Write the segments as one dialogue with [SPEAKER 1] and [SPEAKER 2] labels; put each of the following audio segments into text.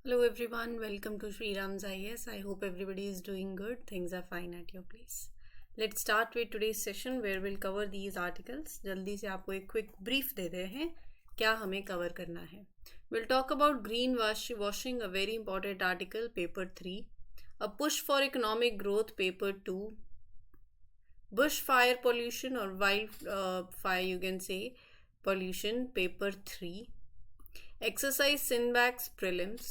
[SPEAKER 1] Hello everyone, welcome to Sri Ram's IS. I hope everybody is doing good. Things are fine at your place. Let's start with today's session where we'll cover these articles. जल्दी से आपको एक quick brief दे रहे हैं क्या हमें cover करना है. We'll talk about greenwashing, a very important article, paper 3. A push for economic growth, paper 2. Bushfire pollution or wildfire, you can say, pollution, paper 3. Exercise Sinbac's prelims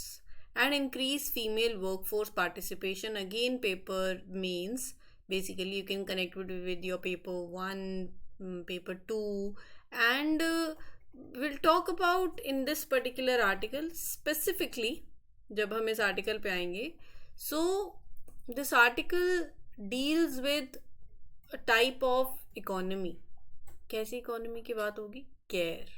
[SPEAKER 1] and increase female workforce participation, again paper mains. Basically you can connect it with your paper 1, paper 2, and we'll talk about in this particular article specifically जब हम इस article पे आएंगे. So this article deals with a type of economy. कैसी economy की बात होगी? Care.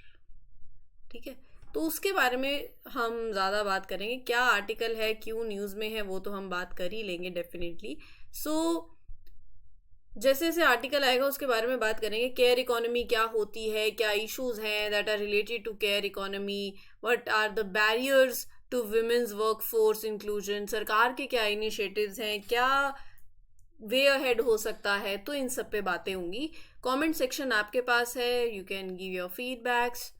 [SPEAKER 1] ठीक है, तो उसके बारे में हम ज़्यादा बात करेंगे. क्या आर्टिकल है, क्यों न्यूज़ में है, वो तो हम बात कर ही लेंगे डेफिनेटली. सो जैसे जैसे आर्टिकल आएगा उसके बारे में बात करेंगे. केयर इकोनॉमी क्या होती है, क्या इश्यूज हैं that are related to care economy, what are the barriers to women's work force inclusion, सरकार के क्या इनिशिएटिव्स हैं, क्या वे अहेड हो सकता है. तो इन सब पे बातें होंगी. कमेंट सेक्शन आपके पास है, you can give your feedbacks.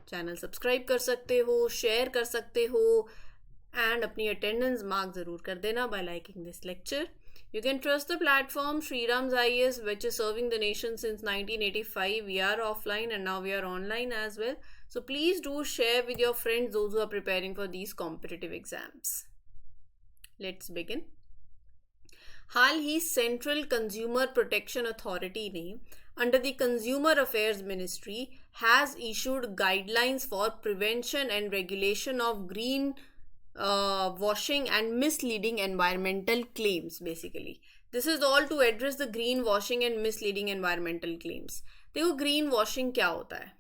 [SPEAKER 1] Channel subscribe कर सकते हो, शेयर कर सकते हो, एंड अपनी अटेंडेंस मार्क ज़रूर कर देना bye liking this lecture. You can trust the platform Sri Ram's IS, which is serving the nation since 1985. We are offline and now we are online as well. So please do share with your friends, those who are preparing for these competitive exams. Let's begin. Hall he central consumer protection authority ने under the Consumer Affairs Ministry has issued guidelines for prevention and regulation of green washing and misleading environmental claims. Basically this is all to address the green washing and misleading environmental claims. देखो green washing क्या होता है.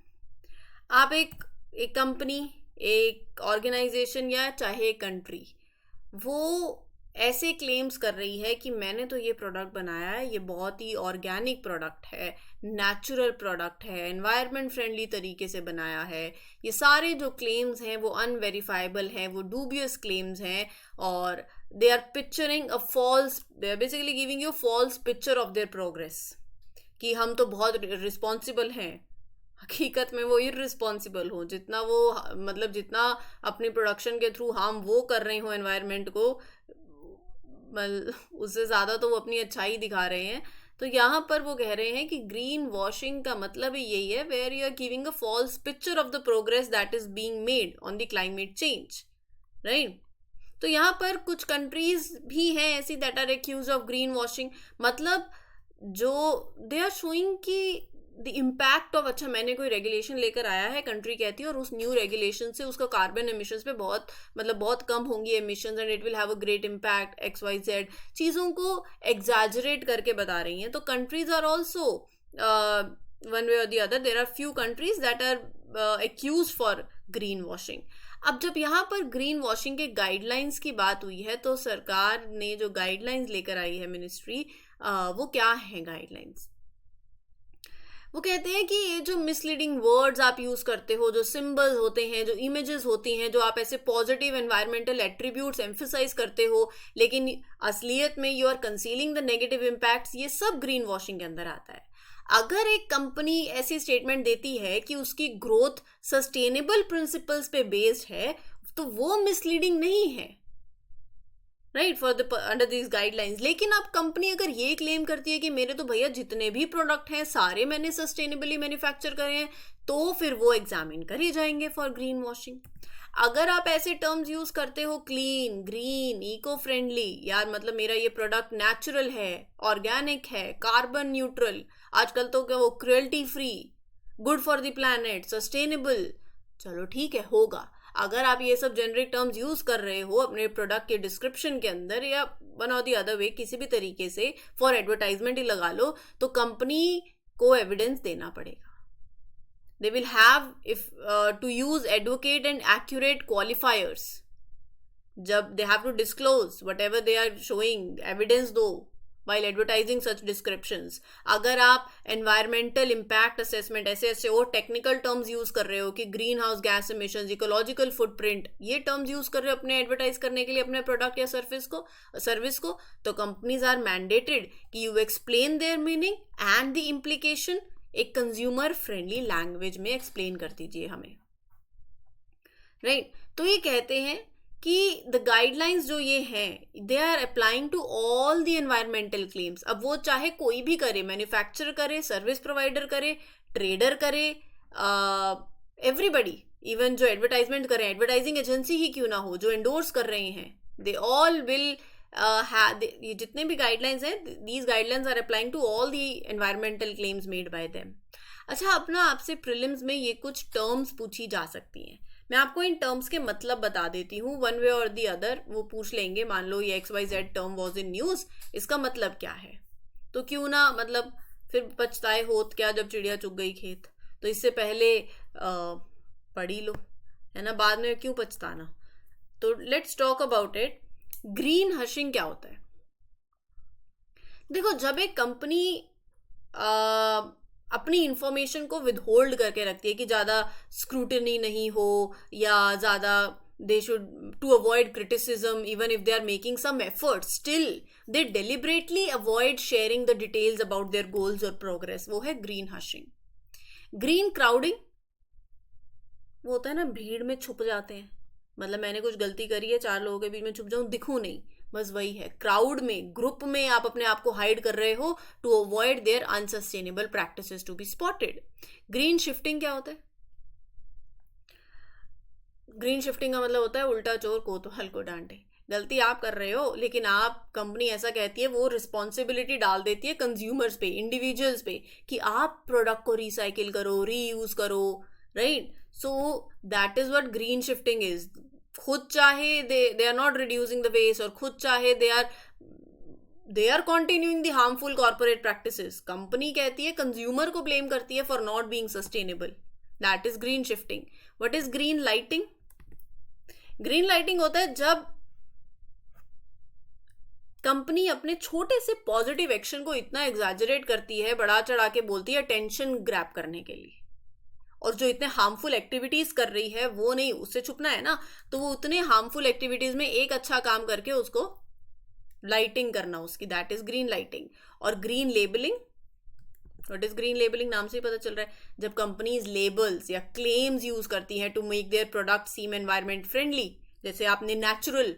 [SPEAKER 1] आप एक company, एक organisation या चाहे country, वो ऐसे क्लेम्स कर रही है कि मैंने तो ये प्रोडक्ट बनाया है, ये बहुत ही ऑर्गेनिक प्रोडक्ट है, नेचुरल प्रोडक्ट है, एनवायरनमेंट फ्रेंडली तरीके से बनाया है. ये सारे जो क्लेम्स हैं वो अनवेरीफाइबल हैं, वो डूबियस क्लेम्स हैं, और they are picturing a false, they are basically giving you false picture of their progress कि हम तो बहुत रिस्पॉन्सिबल हैं. हकीकत में वो इररिस्पॉन्सिबल हो, जितना वो मतलब जितना अपनी प्रोडक्शन के थ्रू हम वो कर रहे हो एनवायरनमेंट को, उससे ज़्यादा तो वो अपनी अच्छाई दिखा रहे हैं. तो यहाँ पर वो कह रहे हैं कि ग्रीन वॉशिंग का मतलब ही यही है, where you are giving a false picture of the progress that is being made on the climate change, right. तो यहाँ पर कुछ कंट्रीज भी हैं ऐसी that are accuse of green washing, मतलब जो दे आर शोइंग कि द इम्पैक्ट ऑफ, अच्छा मैंने कोई रेगुलेशन लेकर आया है, कंट्री कहती है, और उस न्यू रेगुलेशन से उसका कार्बन एमिशंस पे बहुत कम होंगी emissions, and it will have a great impact XYZ, चीज़ों को एग्जैजरेट करके बता रही हैं. तो countries are also one way और the other, there are few countries that are accuse for green washing. अब जब यहाँ पर ग्रीन वॉशिंग के गाइडलाइंस की बात हुई है, तो सरकार ने जो गाइडलाइंस लेकर आई है मिनिस्ट्री, वो क्या है गाइडलाइंस. वो कहते हैं कि ये जो मिसलीडिंग वर्ड्स आप यूज़ करते हो, जो सिंबल्स होते हैं, जो इमेजेस होती हैं, जो आप ऐसे पॉजिटिव एनवायरमेंटल एट्रीब्यूट्स एम्फसाइज करते हो, लेकिन असलियत में you are concealing the negative impacts, ये सब ग्रीन वॉशिंग के अंदर आता है. अगर एक कंपनी ऐसी स्टेटमेंट देती है कि उसकी ग्रोथ सस्टेनेबल प्रिंसिपल्स पे बेस्ड है, तो वो मिसलीडिंग नहीं है, right, for the under this guidelines. लेकिन अब कंपनी अगर ये क्लेम करती है कि मेरे तो भैया जितने भी प्रोडक्ट हैं सारे मैंने सस्टेनेबली मैन्युफैक्चर करे हैं, तो फिर वो एग्जामिन करे जाएंगे फॉर ग्रीन वॉशिंग. अगर आप ऐसे टर्म्स यूज करते हो, क्लीन, ग्रीन, इको फ्रेंडली, यार मतलब मेरा ये प्रोडक्ट नेचुरल है, ऑर्गेनिक है, कार्बन न्यूट्रल, आजकल तो क्या वो cruelty free, good for the planet, sustainable, चलो ठीक है होगा. अगर आप ये सब जेनरिक टर्म्स यूज कर रहे हो अपने प्रोडक्ट के डिस्क्रिप्शन के अंदर, या वन और द अदर वे किसी भी तरीके से फॉर एडवर्टाइजमेंट ही लगा लो, तो कंपनी को एविडेंस देना पड़ेगा. They will have to use advocate and accurate qualifiers. जब they have to disclose whatever they are showing, evidence दो, while advertising such descriptions. अगर आप environmental impact assessment ऐसे ऐसे और technical terms use कर रहे हो कि greenhouse gas emissions, ecological footprint, ये terms use कर रहे हो अपने advertise करने के लिए अपने product या service को, तो companies are mandated कि you explain their meaning and the implication एक consumer friendly language में explain कर दीजिए हमें, right? तो ये कहते हैं कि द गाइडलाइंस जो ये हैं they are applying to all the environmental claims. अब वो चाहे कोई भी करे, मैन्युफैक्चरर करे, सर्विस प्रोवाइडर करे, ट्रेडर करे, एवरीबडी, इवन जो एडवर्टाइजमेंट कर रहे हैं, एडवर्टाइजिंग एजेंसी ही क्यों ना हो, जो एंडोर्स कर रहे हैं, दे ऑल विल ये जितने भी गाइडलाइंस हैं, these guidelines are applying to all the environmental claims made by them. अच्छा, अपना आपसे प्रीलिम्स में ये कुछ टर्म्स पूछी जा सकती हैं. मैं आपको इन टर्म्स के मतलब बता देती हूँ, वन वे और दी अदर वो पूछ लेंगे. मान लो ये XYZ term was in news, इसका मतलब क्या है? तो क्यों ना, मतलब फिर पछताए होत क्या जब चिड़िया चुग गई खेत. तो इससे पहले पढ़ी लो, है ना, बाद में क्यों पछताना. तो let's talk about it. Green hushing क्या होता है? देखो, जब एक कंपनी अपनी इंफॉर्मेशन को विदहोल्ड करके रखती है कि ज़्यादा स्क्रूटनी नहीं हो, या ज़्यादा they should to avoid criticism, even if they are making some effort, still they deliberately avoid sharing the details about their goals और प्रोग्रेस, वो है ग्रीन हशिंग. ग्रीन क्राउडिंग वो होता है ना, भीड़ में छुप जाते हैं, मतलब मैंने कुछ गलती करी है, 4 लोगों के बीच में छुप जाऊं, दिखूं नहीं, बस वही है. क्राउड में, ग्रुप में आप अपने आप को हाइड कर रहे हो to avoid their unsustainable practices to be spotted. Green shifting क्या होता है? ग्रीन शिफ्टिंग का मतलब होता है उल्टा चोर कोतवाल को डांटे. गलती आप कर रहे हो, लेकिन आप, कंपनी ऐसा कहती है, वो रिस्पॉन्सिबिलिटी डाल देती है कंज्यूमर्स पे, इंडिविजुअल्स पे, कि आप प्रोडक्ट को रिसाइकिल करो, रीयूज करो, right? So that is what green shifting is. खुद चाहे they are not reducing the waste, और खुद चाहे they are continuing the harmful corporate practices. Company कहती है, कंज्यूमर को ब्लेम करती है for not being sustainable. That is green shifting. What is green lighting? Green lighting होता है जब कंपनी अपने छोटे से पॉजिटिव एक्शन को इतना एग्जैजरेट करती है, बढ़ा चढ़ा के बोलती है अटेंशन ग्रैब करने के लिए, और जो इतने हार्मफुल एक्टिविटीज कर रही है वो नहीं, उससे छुपना है ना, तो वो उतने हार्मफुल एक्टिविटीज में एक अच्छा काम करके उसको लाइटिंग करना उसकी, दैट इज ग्रीन लाइटिंग. और green labelling, what is green labelling? नाम से ही पता चल रहा है, जब कंपनीज लेबल्स या क्लेम्स यूज करती हैं to make their product seem environment friendly. जैसे आपने natural,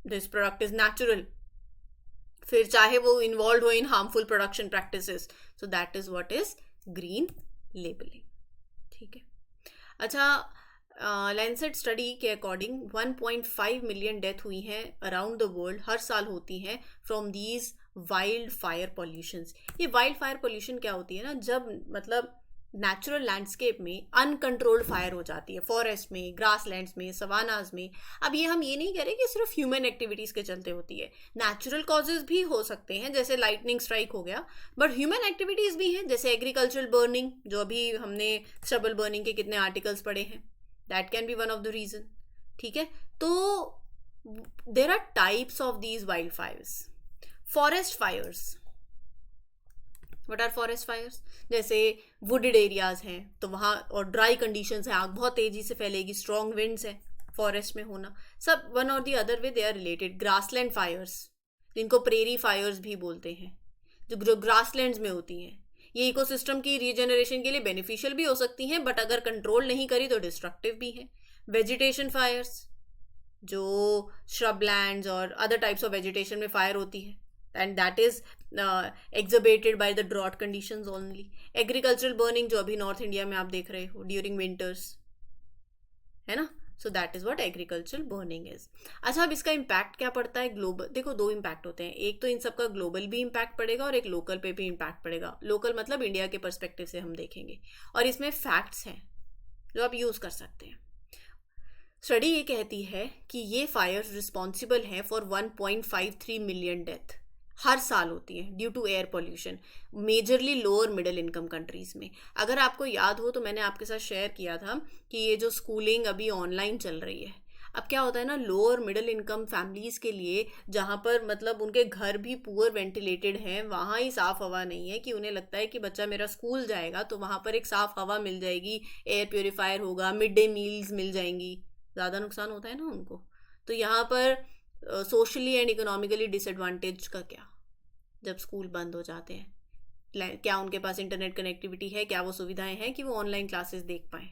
[SPEAKER 1] this product is natural, फिर चाहे वो इन्वॉल्व हो in harmful production practices, so that is what is green labelling. ठीक है. अच्छा, लैंसेट स्टडी के अकॉर्डिंग 1.5 मिलियन डेथ हुई हैं अराउंड द वर्ल्ड, हर साल होती हैं from these wild fire pollutions. ये वाइल्ड फायर पॉल्यूशन क्या होती है ना, जब मतलब नेचुरल लैंडस्केप में अनकंट्रोल्ड फायर हो जाती है, फॉरेस्ट में, ग्रासलैंड्स में, सवानाज में. अब ये हम ये नहीं कह रहे कि सिर्फ ह्यूमन एक्टिविटीज़ के चलते होती है, नेचुरल कॉजेज भी हो सकते हैं, जैसे लाइटनिंग स्ट्राइक हो गया, बट ह्यूमन एक्टिविटीज़ भी हैं, जैसे एग्रीकल्चरल बर्निंग, जो अभी हमने स्टबल बर्निंग के कितने आर्टिकल्स पढ़े हैं, that can be one of the reason. ठीक है. तो there are types of these wild fires. Forest fires, what are forest fires? जैसे वुडेड एरियाज हैं तो वहाँ, और ड्राई कंडीशंस हैं, आग बहुत तेजी से फैलेगी, स्ट्रॉन्ग विंड्स हैं फॉरेस्ट में होना, सब वन और the other way they are related. Grassland fires, जिनको प्रेरी फायर्स भी बोलते हैं, जो ग्रासलैंड्स में होती हैं, ये इकोसिस्टम की रीजनरेशन के लिए बेनिफिशियल भी हो सकती हैं, बट अगर कंट्रोल नहीं करी तो डिस्ट्रक्टिव भी हैं. वेजिटेशन फायर्स, जो श्रब लैंड्स और अदर टाइप्स ऑफ वेजिटेशन में फायर होती है, and that is exacerbated by the drought conditions only. Agricultural burning, जो अभी नॉर्थ इंडिया में आप देख रहे हो ड्यूरिंग विंटर्स, है ना, सो that is what agricultural burning is. अच्छा, अब इसका इम्पैक्ट क्या पड़ता है ग्लोबल? देखो, 2 इम्पैक्ट होते हैं, एक तो इन सबका ग्लोबल भी इम्पैक्ट पड़ेगा और एक लोकल पे भी इम्पैक्ट पड़ेगा. लोकल मतलब इंडिया के परस्पेक्टिव से हम देखेंगे, और इसमें फैक्ट्स हैं जो आप यूज कर सकते हैं. स्टडी ये कहती है कि ये फायर रिस्पॉन्सिबल है फॉर 1.53 मिलियन डेथ हर साल होती है due to air pollution, majorly lower middle income countries में. अगर आपको याद हो तो मैंने आपके साथ शेयर किया था कि ये जो स्कूलिंग अभी ऑनलाइन चल रही है, अब क्या होता है ना, लोअर मिडिल इनकम फैमिलीज के लिए, जहाँ पर मतलब उनके घर भी पुअर वेंटिलेटेड हैं, वहाँ ही साफ हवा नहीं है, कि उन्हें लगता है कि बच्चा मेरा स्कूल जाएगा तो वहाँ पर एक साफ हवा मिल जाएगी, एयर प्योरीफायर होगा, मिड डे मील्स मिल जाएंगी, ज़्यादा नुकसान होता है ना उनको। तो यहाँ पर सोशली एंड इकोनॉमिकली डिसएडवांटेज का क्या, जब स्कूल बंद हो जाते हैं, क्या उनके पास इंटरनेट कनेक्टिविटी है, क्या वो सुविधाएं हैं कि वो ऑनलाइन क्लासेस देख पाएँ,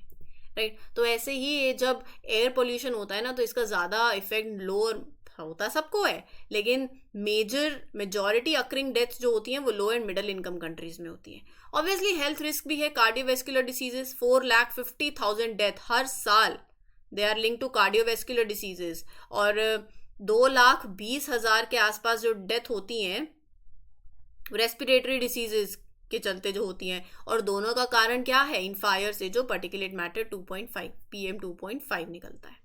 [SPEAKER 1] राइट। तो ऐसे ही जब एयर पोल्यूशन होता है ना, तो इसका ज़्यादा इफेक्ट लोअर होता सबको है, लेकिन मेजॉरिटी अक्रिंग डेथ्स जो होती हैं वो लो एंड मिडिल इनकम कंट्रीज में होती हैं। ऑब्वियसली हेल्थ रिस्क भी है, कार्डियोवेस्कुलर डिसीजेस, 4,50,000 डेथ हर साल they are link to cardiovascular diseases, और 2,20,000 के आसपास जो डेथ होती हैं रेस्पिरेटरी डिसीजेस के चलते जो होती हैं, और दोनों का कारण क्या है, इन फायर से जो पर्टिकुलेट मैटर 2.5 PM 2.5 निकलता है।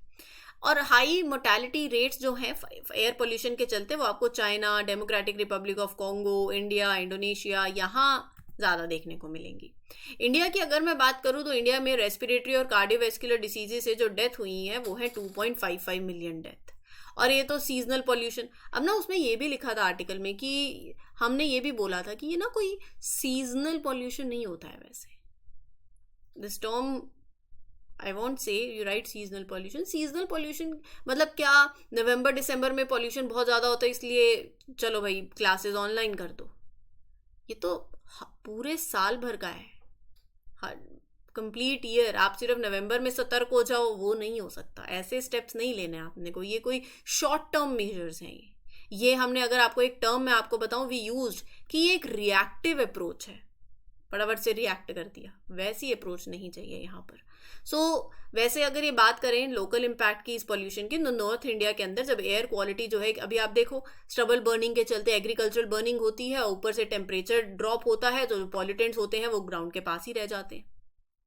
[SPEAKER 1] और हाई मोर्टेलिटी रेट्स जो हैं एयर पोल्यूशन के चलते, वो आपको China, democratic Republic of Congo, India, Indonesia, यहाँ ज़्यादा देखने को मिलेंगी। इंडिया की अगर मैं बात करूँ तो इंडिया में रेस्पिरेटरी और कार्डियोवेस्कुलर डिसीजेज से जो डेथ हुई हैं वो है 2.55 मिलियन डेथ। और ये तो सीजनल पोल्यूशन। अब ना उसमें ये भी लिखा था आर्टिकल में कि हमने ये भी बोला था कि ये ना कोई सीजनल पोल्यूशन नहीं होता है वैसे। दिस टर्म आई वॉन्ट से यू राइट सीजनल पोल्यूशन मतलब क्या, नवंबर दिसंबर में पोल्यूशन बहुत ज़्यादा होता है इसलिए चलो भाई क्लासेस ऑनलाइन कर दो। ये तो पूरे साल भर का है, कंप्लीट ईयर। आप सिर्फ नवंबर में सतर्क हो जाओ वो नहीं हो सकता, ऐसे स्टेप्स नहीं लेने आपने को। ये कोई शॉर्ट टर्म मेजर्स हैं। ये हमने, अगर आपको एक टर्म में आपको बताऊं, वी यूज्ड कि ये एक रिएक्टिव अप्रोच है, फटाफट से रिएक्ट कर दिया, वैसी अप्रोच नहीं चाहिए यहाँ पर। वैसे अगर ये बात करें लोकल इम्पैक्ट की इस पोल्यूशन की, तो नॉर्थ इंडिया के अंदर जब एयर क्वालिटी जो है, अभी आप देखो स्टबल बर्निंग के चलते एग्रीकल्चरल बर्निंग होती है, ऊपर से टेम्परेचर ड्रॉप होता है, तो जो पॉल्यूटेंट्स होते हैं वो ग्राउंड के पास ही रह जाते हैं,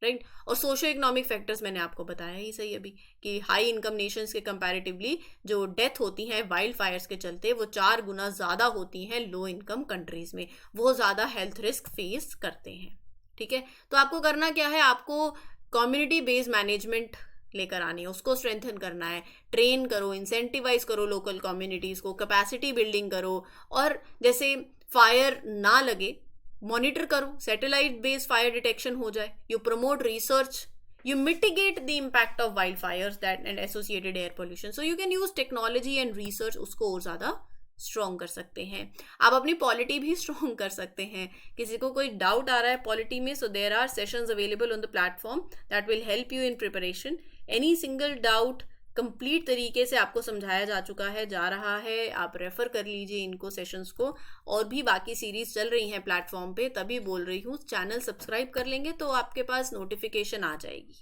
[SPEAKER 1] राइट। और सोशो इकोनॉमिक फैक्टर्स मैंने आपको बताया ही सही अभी कि हाई इनकम नेशंस के कंपैरेटिवली जो डेथ होती हैं वाइल्ड फायर्स के चलते वो 4 गुना ज़्यादा होती हैं लो इनकम कंट्रीज में, वो ज़्यादा हेल्थ रिस्क फेस करते हैं, ठीक है। तो आपको करना क्या है, आपको कम्युनिटी बेस्ड मैनेजमेंट लेकर आनी है, उसको स्ट्रेंथन करना है, ट्रेन करो, इंसेंटिवाइज करो लोकल कम्युनिटीज़ को, कैपेसिटी बिल्डिंग करो, और जैसे फायर ना लगे मॉनिटर करो, सैटेलाइट बेस्ड फायर डिटेक्शन हो जाए, you promote research, you mitigate the impact of wildfires that and associated air pollution, so you can use technology and research, उसको और ज़्यादा स्ट्रॉन्ग कर सकते हैं। आप अपनी पॉलिटी भी स्ट्रॉन्ग कर सकते हैं। किसी को कोई डाउट आ रहा है पॉलिटी में, so there are sessions available on the platform that will help you in preparation. Any single doubt complete तरीके से आपको समझाया जा चुका है, जा रहा है, आप रेफर कर लीजिए इनको सेशंस को। और भी बाकी सीरीज चल रही हैं प्लेटफॉर्म पे, तभी बोल रही हूँ। चैनल सब्सक्राइब कर लेंगे तो आपके पास नोटिफिकेशन आ जाएगी,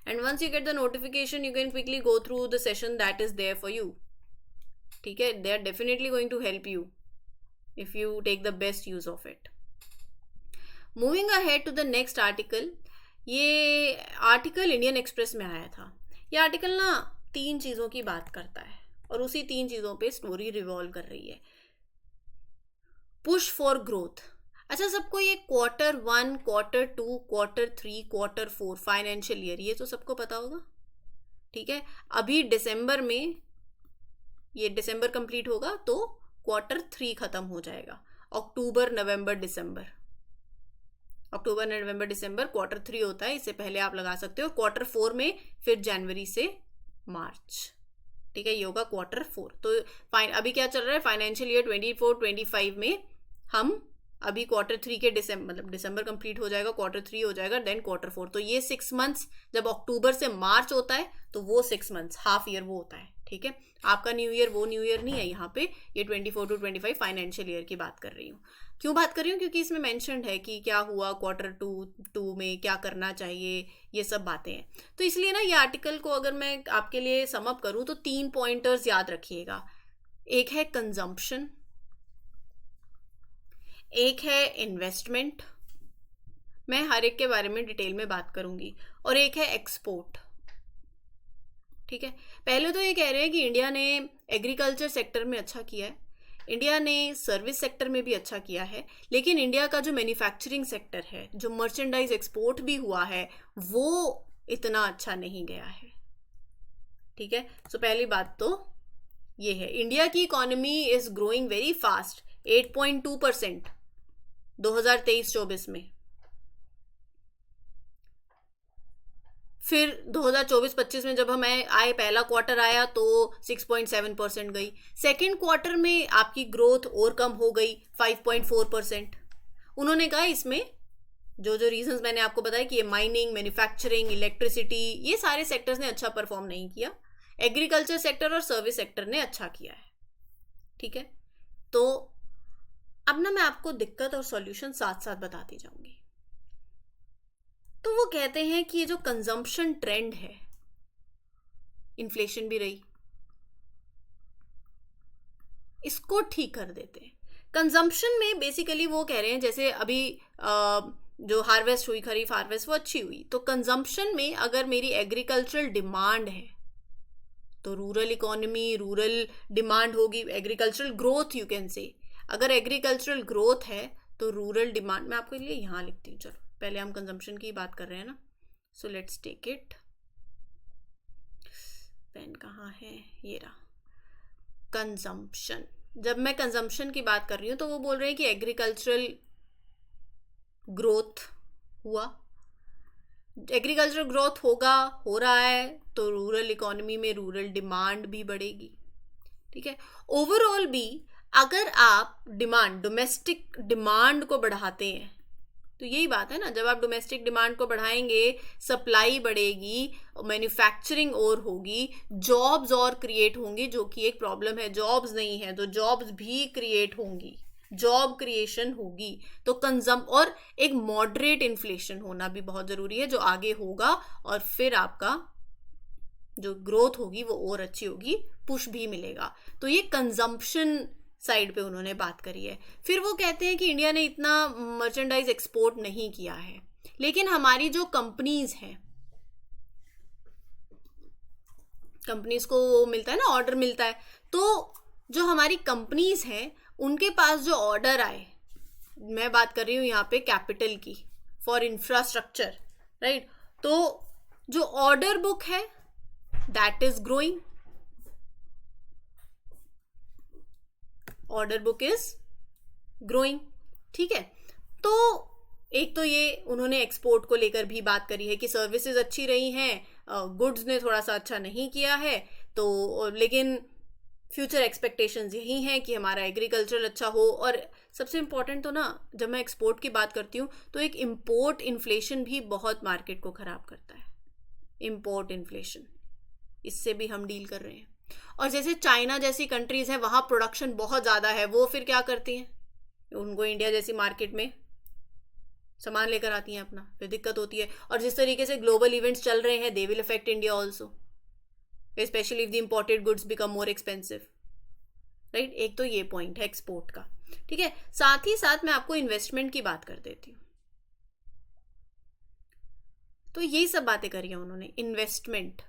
[SPEAKER 1] and once you get the notification you can quickly go through the session that is there for you, ठीक है। They are definitely going to help you if you take the best use of it. Moving ahead to the next article. ये article Indian Express में आया था। ये article ना 3 चीज़ों की बात करता है और उसी 3 चीज़ों पे स्टोरी रिवॉल्व कर रही है। Push for growth. अच्छा, सबको ये Q1, Q2, Q3, Q4 financial year, ये तो सबको पता होगा, ठीक है। अभी दिसंबर में, ये दिसंबर कंप्लीट होगा तो Q3 खत्म हो जाएगा। अक्टूबर नवंबर दिसंबर Q3 होता है, इससे पहले आप लगा सकते हो। Q4 में फिर जनवरी से मार्च, ठीक है, ये होगा Q4। तो अभी क्या चल रहा है, फाइनेंशियल ईयर 24-25 में हम अभी Q3 के दिसंबर कंप्लीट हो जाएगा, Q3 हो जाएगा, देन Q4। तो ये 6 मंथ्स, जब अक्टूबर से मार्च होता है तो वो 6 मंथ्स, हाफ ईयर वो होता है, ठीक है। आपका न्यू ईयर वो न्यू ईयर नहीं है यहाँ पे, ये 24-25 फाइनेंशियल ईयर की बात कर रही हूँ। क्यों बात कर रही हूँ, क्योंकि इसमें मेंशन्ड है कि क्या हुआ Q2 में, क्या करना चाहिए, ये सब बातें हैं। तो इसलिए ना ये आर्टिकल को अगर मैं आपके लिए सम अप करूँ तो 3 पॉइंटर्स याद रखिएगा। एक है कंजम्पशन, एक है इन्वेस्टमेंट, मैं हर एक के बारे में डिटेल में बात करूंगी, और एक है एक्सपोर्ट, ठीक है। पहले तो ये कह रहे हैं कि इंडिया ने एग्रीकल्चर सेक्टर में अच्छा किया है, इंडिया ने सर्विस सेक्टर में भी अच्छा किया है, लेकिन इंडिया का जो मैन्युफैक्चरिंग सेक्टर है, जो मर्चेंडाइज एक्सपोर्ट भी हुआ है, वो इतना अच्छा नहीं गया है। ठीक है, सो पहली बात तो ये है, इंडिया की economy is growing very fast, 8.2% 2023-24 में। फिर 2024-25 में जब हम आए पहला क्वार्टर आया तो 6.7% गई। सेकेंड क्वार्टर में आपकी ग्रोथ और कम हो गई, 5.4%। उन्होंने कहा इसमें जो जो रीजंस मैंने आपको बताया कि ये माइनिंग, मैन्युफैक्चरिंग, इलेक्ट्रिसिटी, ये सारे सेक्टर्स ने अच्छा परफॉर्म नहीं किया, एग्रीकल्चर सेक्टर और सर्विस सेक्टर ने अच्छा किया है। ठीक है, तो अब ना मैं आपको दिक्कत और सॉल्यूशन साथ साथ बताती जाऊंगी। तो वो कहते हैं कि ये जो कंजम्पशन ट्रेंड है, इन्फ्लेशन भी रही, इसको ठीक कर देते हैं। कंजम्पशन में बेसिकली वो कह रहे हैं जैसे अभी जो हार्वेस्ट हुई, खरीफ हार्वेस्ट, वो अच्छी हुई, तो कंजम्पशन में अगर मेरी एग्रीकल्चरल डिमांड है तो रूरल इकोनॉमी, रूरल डिमांड होगी, एग्रीकल्चरल ग्रोथ यू कैन से। अगर एग्रीकल्चरल ग्रोथ है तो रूरल डिमांड, मैं आपके लिए यहाँ लिखती हूँ, चलो पहले हम कंजम्पशन की बात कर रहे हैं ना, सो लेट्स टेक इट। पेन कहाँ है, ये रहा। कंजम्पशन, जब मैं कंजम्पशन की बात कर रही हूँ तो वो बोल रहे हैं कि एग्रीकल्चरल ग्रोथ हुआ, एग्रीकल्चरल ग्रोथ होगा, हो रहा है, तो रूरल इकोनॉमी में रूरल डिमांड भी बढ़ेगी। ठीक है, ओवरऑल भी अगर आप डिमांड, डोमेस्टिक डिमांड को बढ़ाते हैं, तो यही बात है ना, जब आप डोमेस्टिक डिमांड को बढ़ाएंगे, सप्लाई बढ़ेगी, मैन्युफैक्चरिंग और होगी, जॉब्स और क्रिएट होंगी, जो कि एक प्रॉब्लम है, जॉब्स नहीं है तो जॉब्स भी क्रिएट होंगी, जॉब क्रिएशन होगी, तो और एक मॉडरेट इन्फ्लेशन होना भी बहुत ज़रूरी है जो आगे होगा, और फिर आपका जो ग्रोथ होगी वो और अच्छी होगी, पुश भी मिलेगा। तो ये कंजम्पशन साइड पे उन्होंने बात करी है। फिर वो कहते हैं कि इंडिया ने इतना मर्चेंडाइज एक्सपोर्ट नहीं किया है, लेकिन हमारी जो कंपनीज हैं, कंपनीज को वो मिलता है ना, ऑर्डर मिलता है, तो जो हमारी कंपनीज हैं उनके पास जो ऑर्डर आए, मैं बात कर रही हूँ यहाँ पे कैपिटल की, फॉर इंफ्रास्ट्रक्चर, राइट, तो जो ऑर्डर बुक है that is growing, order book is growing. ठीक है, तो एक तो ये उन्होंने एक्सपोर्ट को लेकर भी बात करी है कि सर्विसेज अच्छी रही हैं, गुड्स ने थोड़ा सा अच्छा नहीं किया है, तो लेकिन फ्यूचर एक्सपेक्टेशंस यही हैं कि हमारा एग्रीकल्चर अच्छा हो। और सबसे इम्पॉर्टेंट तो ना, जब मैं एक्सपोर्ट की बात करती हूँ तो एक इम्पोर्ट इन्फ्लेशन भी बहुत मार्केट को ख़राब करता है, इम्पोर्ट इन्फ्लेशन, इससे भी हम डील कर रहे हैं। और जैसे चाइना जैसी कंट्रीज हैं, वहाँ प्रोडक्शन बहुत ज़्यादा है, वो फिर क्या करती हैं, उनको इंडिया जैसी मार्केट में सामान लेकर आती हैं अपना, फिर दिक्कत होती है। और जिस तरीके से ग्लोबल इवेंट्स चल रहे हैं, they will affect India also, specially if the imported goods become more expensive, right. एक तो ये पॉइंट है एक्सपोर्ट का। ठीक है, साथ ही साथ मैं आपको इन्वेस्टमेंट की बात कर देती हूँ। तो यही सब बातें करी हैं उन्होंने। इन्वेस्टमेंट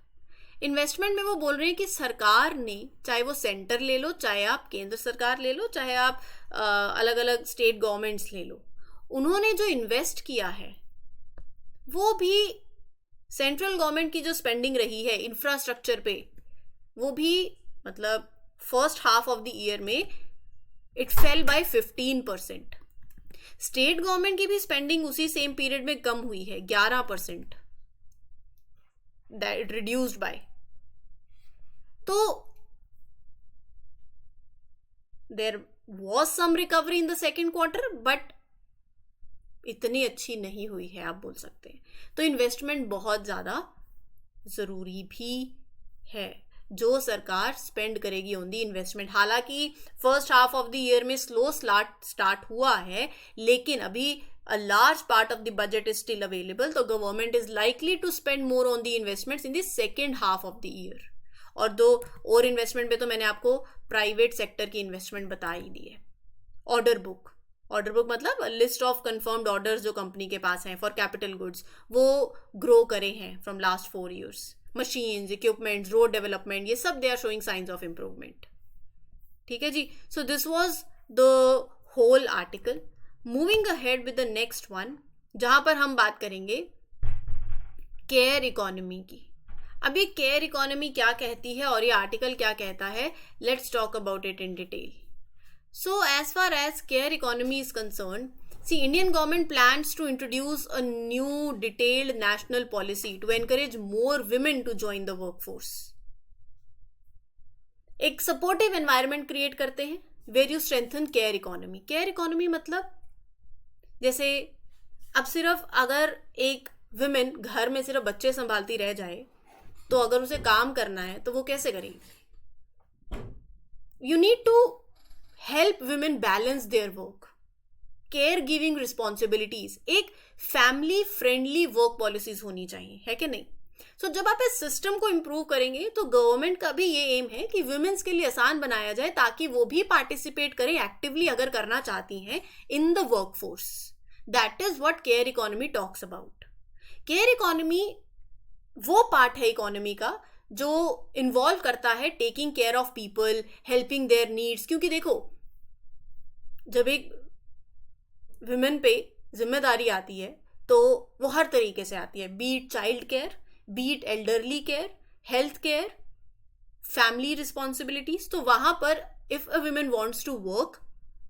[SPEAKER 1] में वो बोल रहे हैं कि सरकार ने, चाहे वो सेंटर ले लो, चाहे आप केंद्र सरकार ले लो, चाहे आप अलग अलग स्टेट गवर्नमेंट्स ले लो, उन्होंने जो इन्वेस्ट किया है वो भी, सेंट्रल गवर्नमेंट की जो स्पेंडिंग रही है इंफ्रास्ट्रक्चर पे, वो भी मतलब first half of the year में it fell by 15%। State government की भी स्पेंडिंग उसी सेम पीरियड में कम हुई है, 11%, दैट रिड्यूस्ड बाय। तो there was some recovery in the second quarter, but इतनी अच्छी नहीं हुई है, आप बोल सकते हैं। तो इन्वेस्टमेंट बहुत ज़्यादा ज़रूरी भी है, जो सरकार स्पेंड करेगी ऑन दी इन्वेस्टमेंट। हालांकि first half of the year में स्लो स्टार्ट हुआ है, लेकिन अभी a large part of the budget is still available, तो government is likely to spend more on the investments in the second half of the year। और दो और investment पे तो मैंने आपको प्राइवेट सेक्टर की इन्वेस्टमेंट बता ही दी है। ऑर्डर बुक मतलब लिस्ट ऑफ कंफर्म्ड ऑर्डर्स जो कंपनी के पास हैं फॉर कैपिटल गुड्स, वो ग्रो करे हैं from last 4 years। Machines, equipments, road development, ये सब they are showing signs of improvement. ठीक है जी, so this was the whole article. Moving ahead with the next one, जहां पर हम बात करेंगे केयर इकोनॉमी की। अब ये केयर इकोनॉमी क्या कहती है और ये आर्टिकल क्या कहता है, let's talk about it in detail. So as far as care economy is concerned, see, Indian government plans to introduce a new detailed national policy to encourage more women to join the workforce. एक supportive environment create करते हैं where you strengthen care economy. Care economy मतलब जैसे अब सिर्फ अगर एक women घर में सिर्फ बच्चे संभालती रह जाए तो अगर उसे काम करना है तो वो कैसे करेगी. You need to help women balance their work, care giving responsibilities, एक फैमिली फ्रेंडली वर्क पॉलिसीज होनी चाहिए, है कि नहीं. सो जब आप इस सिस्टम को इम्प्रूव करेंगे तो गवर्नमेंट का भी ये एम है कि वुमेन्स के लिए आसान बनाया जाए ताकि वो भी पार्टिसिपेट करें एक्टिवली अगर करना चाहती हैं in the work force. That is what care economy talks about. Care economy वो पार्ट है इकोनॉमी का जो इन्वॉल्व करता है taking care of people, helping there needs. क्योंकि देखो, जब एक वुमेन पे जिम्मेदारी आती है तो वो हर तरीके से आती है, be it child care, be it elderly care, health care, family responsibilities. तो वहां पर if a women wants to work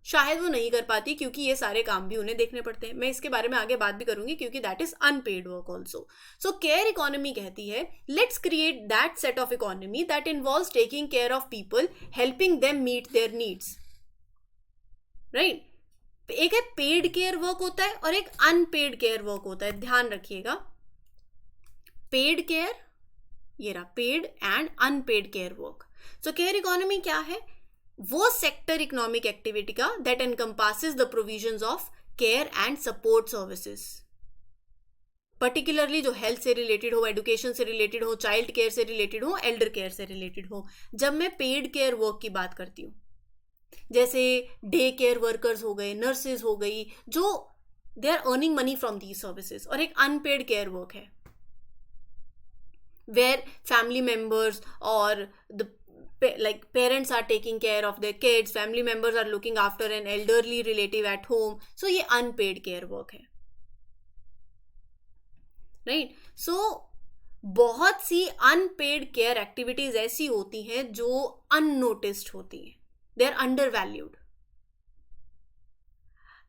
[SPEAKER 1] शायद वो नहीं कर पाती क्योंकि ये सारे काम भी उन्हें देखने पड़ते हैं. मैं इसके बारे में आगे बात भी करूंगी क्योंकि that is unpaid work also. So care economy कहती है let's create that set of economy that involves taking care of people, helping them meet their needs. Right. एक है पेड केयर वर्क होता है और एक अनपेड केयर वर्क होता है. ध्यान रखिएगा, पेड केयर, ये रहा paid and unpaid care work. So care economy क्या है, वो सेक्टर इकोनॉमिक एक्टिविटी का that encompasses the provisions of care and support services, particularly जो हेल्थ से रिलेटेड हो, एजुकेशन से रिलेटेड हो, चाइल्ड केयर से रिलेटेड हो, एल्डर केयर से रिलेटेड हो. जब मैं पेड केयर वर्क की बात करती हूँ, जैसे डे केयर वर्कर्स हो गए, नर्सेज हो गई, जो they are earning money from these services. और एक अनपेड केयर वर्क है वेयर फैमिली मेंबर्स और the like parents are taking care of their kids, family members are looking after an elderly relative at home. So ये unpaid care work है. Right. So बहुत सी unpaid care activities ऐसी होती हैं जो unnoticed होती हैं. They are undervalued.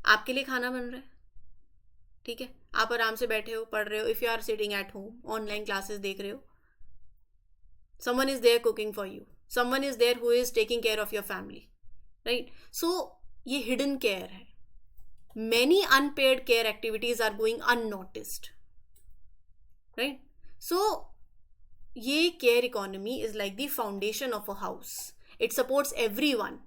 [SPEAKER 1] आपके लिए खाना बन रहा है, ठीक है, आप आराम से बैठे हो, पढ़ रहे हो, if you are sitting at home, online classes देख रहे हो, someone is there cooking for you, someone is there who is taking care of your family, right? So ये hidden care है. Many unpaid care activities are going unnoticed, right? So ये care economy is like the foundation of a house. It supports everyone,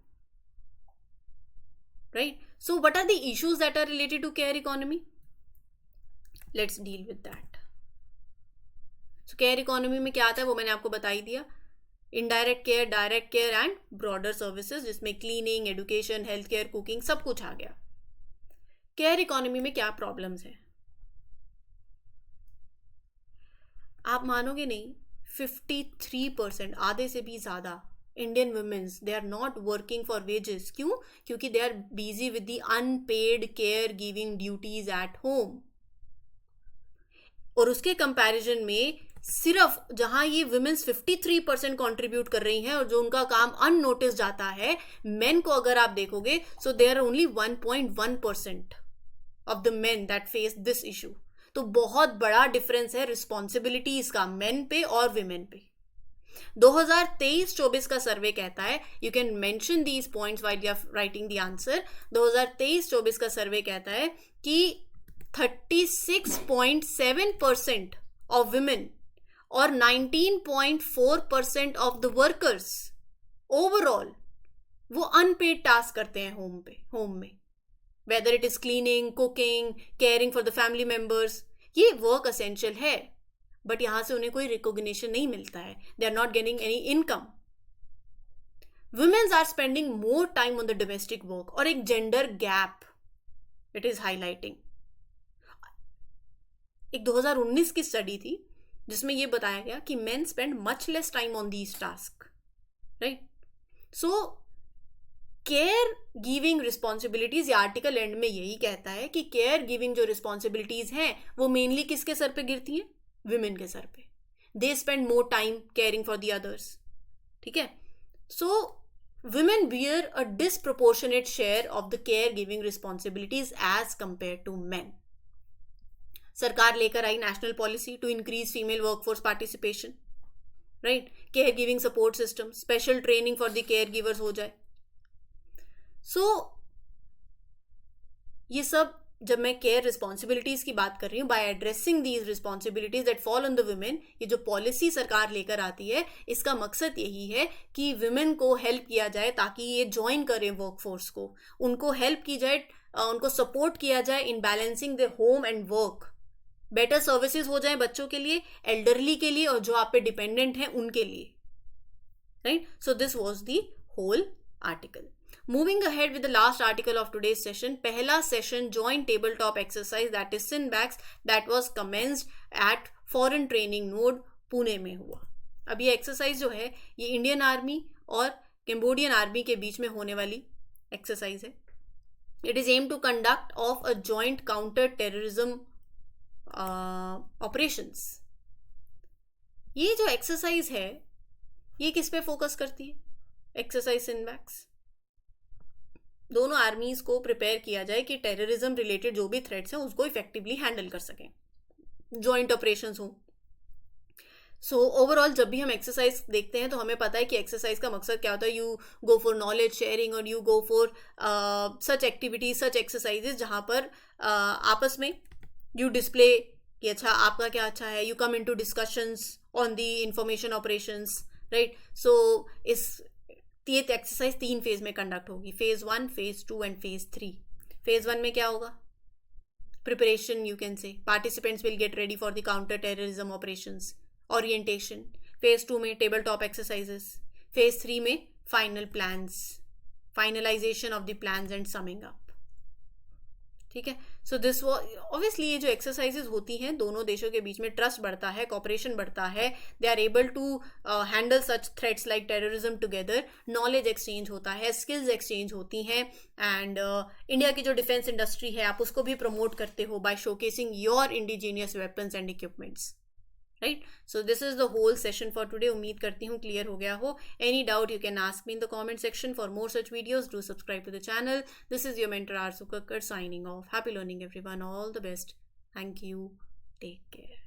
[SPEAKER 1] right? So what are the issues that are related to care economy? Let's deal with that. So care economy में क्या आता है वो मैंने आपको बता ही दिया. Indirect care, direct care and broader services, जिसमें cleaning, education, health care, cooking सब कुछ आ गया. केयर इकोनॉमी में क्या प्रॉब्लम्स हैं आप मानोगे नहीं. 53%, आधे से भी ज्यादा Indian womens, they are not working for wages. क्यों? क्योंकि they are busy with the unpaid care giving duties at home. और उसके कंपैरिजन में सिर्फ जहां ये वुमेन्स 53% कंट्रीब्यूट कर रही हैं और जो उनका काम अननोटिस जाता है, मेन को अगर आप देखोगे so there are only 1.1% of the men that face this issue. तो बहुत बड़ा डिफरेंस है रिस्पॉन्सिबिलिटीज का मेन पे और विमेन पे. 2023-24 का सर्वे कहता है, you can mention these points while you are writing the answer. 2023-24 का सर्वे कहता है कि 36.7% of women और 19.4% of the workers overall वो अनपेड टास्क करते हैं होम में, whether it is cleaning, cooking, caring for the family members. ये वर्क असेंशियल है बट यहां से उन्हें कोई रिकॉग्निशन नहीं मिलता है. They are not getting any income. Womens are spending more time on the domestic work और एक gender gap it is highlighting. एक 2019 की स्टडी थी जिसमें यह बताया गया कि main spend much less time on these task, right. So care giving responsibilities, ये आर्टिकल एंड में यही कहता है कि केयर गिविंग जो रिस्पॉन्सिबिलिटीज हैं वो मेनली किसके सर पे गिरती हैं? विमेन के सर पे. They spend more time caring for the others. ठीक है. सो women bear a disproportionate share of the caregiving responsibilities as compared to men. सरकार लेकर आई national policy to increase female workforce participation, right. Care giving support system, special training for the care givers हो जाए. सो ये सब जब मैं care responsibilities की बात कर रही हूँ, by addressing these responsibilities that fall on the women, ये जो पॉलिसी सरकार लेकर आती है इसका मकसद यही है कि वुमेन को हेल्प किया जाए ताकि ये ज्वाइन करें वर्कफोर्स को, उनको हेल्प की जाए, उनको सपोर्ट किया जाए in balancing the home and work. Better services हो जाए बच्चों के लिए, एल्डरली के लिए और जो आप पे डिपेंडेंट हैं उनके लिए, right. So this was the whole article. Moving ahead with the last article of today's session, पहला session joint tabletop exercise that is Synbax that was commenced at Foreign Training Node Pune में हुआ. अब ये exercise जो है ये Indian army और Cambodian army के बीच में होने वाली एक्सरसाइज है. It is aim to conduct of a joint counter terrorism operations. ये जो एक्सरसाइज है ये किस पे फोकस करती है? एक्सरसाइज सिनबैक्स. दोनों आर्मीज को प्रिपेयर किया जाए कि टेररिज्म रिलेटेड जो भी थ्रेट्स हैं उसको इफेक्टिवली हैंडल कर सकें, जॉइंट ऑपरेशंस हों. सो ओवरऑल जब भी हम एक्सरसाइज देखते हैं तो हमें पता है कि एक्सरसाइज का मकसद क्या होता है. You go for knowledge sharing और you go for such activities, such exercises जहाँ पर आपस में यू डिस्प्ले कि अच्छा आपका क्या अच्छा है. You come in to discussions on the information operations, right. So इस ये एक्सरसाइज 3 फेज में कंडक्ट होगी. Phase 1, phase 2 and phase 3. Phase 1 में क्या होगा? Preparation, you can say participants will get ready for the counter terrorism operations, orientation. Phase 2 में table top exercises. Phase 3 में final plans, finalisation of the plans and summing up. ठीक है. So this obviously ये जो exercises होती हैं दोनों देशों के बीच में ट्रस्ट बढ़ता है, कॉपरेशन बढ़ता है. They are able to handle such threats like terrorism together. Knowledge exchange होता है, स्किल्स एक्सचेंज होती हैं. एंड इंडिया की जो डिफेंस इंडस्ट्री है आप उसको भी प्रमोट करते हो by showcasing your indigenous weapons and equipments, right. So this is the whole session for today. उम्मीद करती हूँ क्लियर हो गया हो. Any doubt you can ask me in the comment section. For more such videos do subscribe to the channel. This is your mentor Arsu Kakkar signing off. Happy learning everyone. All the best. Thank you. Take care.